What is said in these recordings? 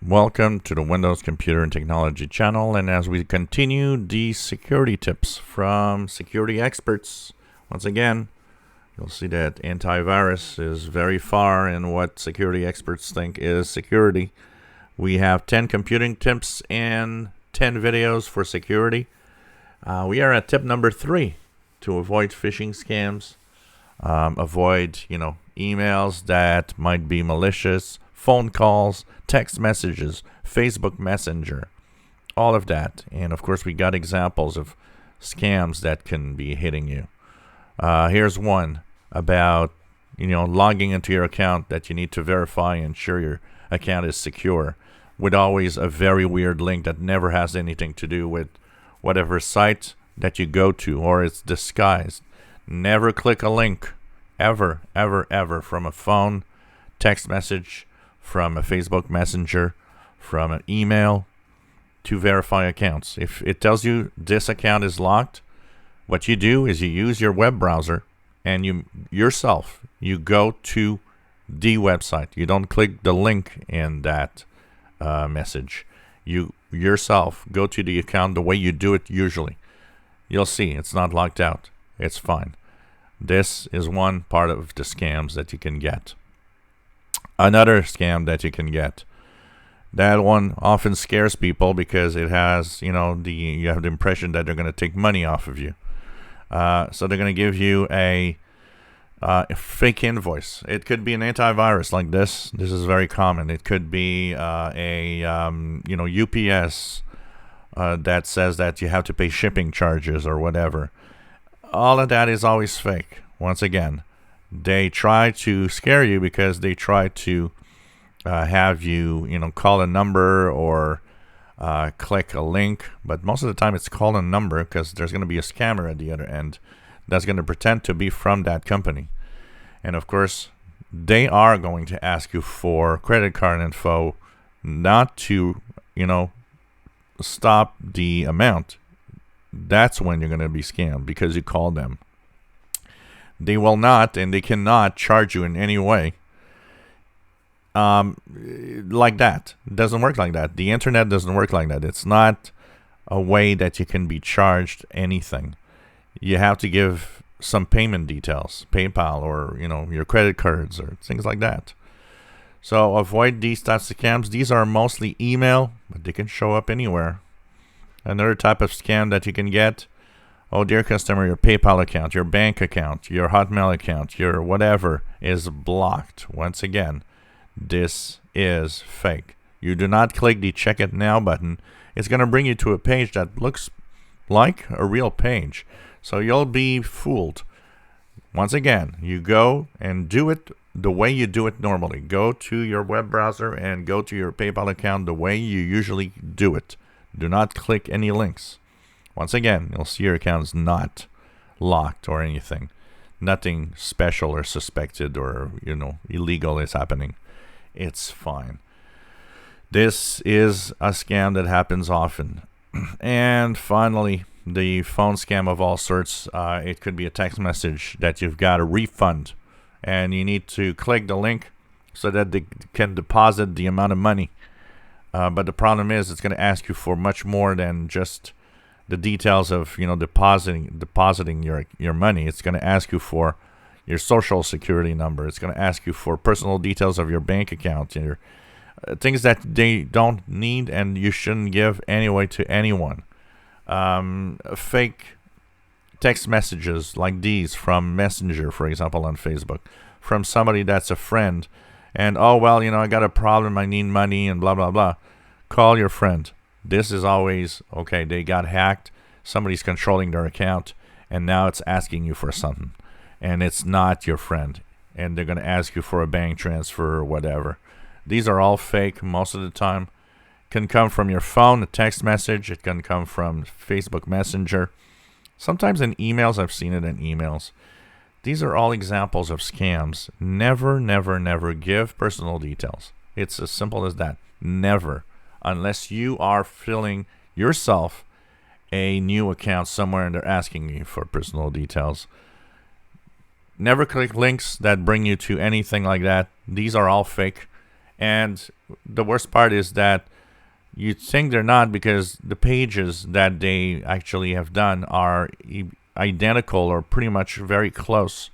Welcome to the Windows Computer and Technology channel, and as we continue the security tips from security experts, once again, you'll see that antivirus is very far in what security experts think is security. We have 10 computing tips and 10 videos for security. We are at tip number 3 to avoid phishing scams, avoid, emails that might be malicious, phone calls, text messages, Facebook Messenger, all of that. And of course, we got examples of scams that can be hitting you. Here's one about, logging into your account that you need to verify and ensure your account is secure, with always a very weird link that never has anything to do with whatever site that you go to, or it's disguised. Never click a link, ever, ever, ever, from a phone, text message, from a Facebook Messenger, from an email, to verify accounts. If it tells you this account is locked, what you do is you use your web browser and you go to the website. You don't click the link in that message. You yourself go to the account the way you do it usually. You'll see it's not locked out. It's fine. This is one part of the scams that you can get. Another scam that you can get. That one often scares people because it has, you have the impression that they're going to take money off of you. So they're going to give you a fake invoice. It could be an antivirus like this. This is very common. It could be UPS that says that you have to pay shipping charges or whatever. All of that is always fake. Once again, they try to scare you because they try to have you, call a number or click a link. But most of the time it's call a number because there's going to be a scammer at the other end that's going to pretend to be from that company. And of course, they are going to ask you for credit card info, not to, stop the amount. That's when you're going to be scammed because you called them. They will not, and they cannot charge you in any way like that. It doesn't work like that. The internet doesn't work like that. It's not a way that you can be charged anything. You have to give some payment details, PayPal or, your credit cards or things like that. So avoid these types of scams. These are mostly email, but they can show up anywhere. Another type of scam that you can get: oh, dear customer, your PayPal account, your bank account, your Hotmail account, your whatever is blocked. Once again, this is fake. You do not click the Check It Now button. It's going to bring you to a page that looks like a real page. So you'll be fooled. Once again, you go and do it the way you do it normally. Go to your web browser and go to your PayPal account the way you usually do it. Do not click any links. Once again, you'll see your account is not locked or anything. Nothing special or suspected or, illegal is happening. It's fine. This is a scam that happens often. And finally, the phone scam of all sorts. It could be a text message that you've got a refund and you need to click the link so that they can deposit the amount of money. But the problem is it's going to ask you for much more than just the details of depositing your money. It's going to ask you for your social security number. It's going to ask you for personal details of your bank account, your things that they don't need and you shouldn't give anyway to anyone. Fake text messages like these from Messenger, for example, on Facebook, from somebody that's a friend, and I got a problem, I need money, and blah blah blah. Call your friend. This is always, okay, they got hacked, somebody's controlling their account, and now it's asking you for something. And it's not your friend. And they're going to ask you for a bank transfer or whatever. These are all fake most of the time. It can come from your phone, a text message. It can come from Facebook Messenger. Sometimes in emails, I've seen it in emails. These are all examples of scams. Never, never, never give personal details. It's as simple as that. Never. Unless you are filling yourself a new account somewhere and they're asking you for personal details. Never click links that bring you to anything like that. These are all fake. And the worst part is that you think they're not, because the pages that they actually have done are identical or pretty much very close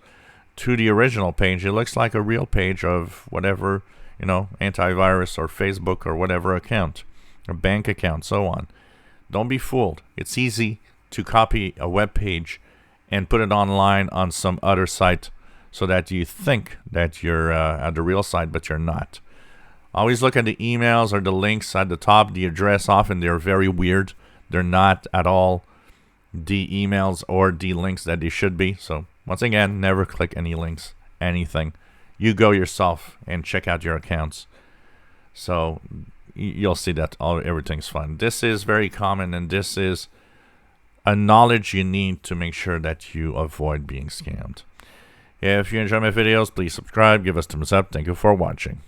to the original page. It looks like a real page of whatever, antivirus or Facebook or whatever account, or bank account, so on. Don't be fooled. It's easy to copy a web page and put it online on some other site so that you think that you're at the real site, but you're not. Always look at the emails or the links at the top, the address. Often they're very weird. They're not at all the emails or the links that they should be. So once again, never click any links, anything. You go yourself and check out your accounts. So you'll see that everything's fine. This is very common, and this is a knowledge you need to make sure that you avoid being scammed. If you enjoy my videos, please subscribe, give us a thumbs up. Thank you for watching.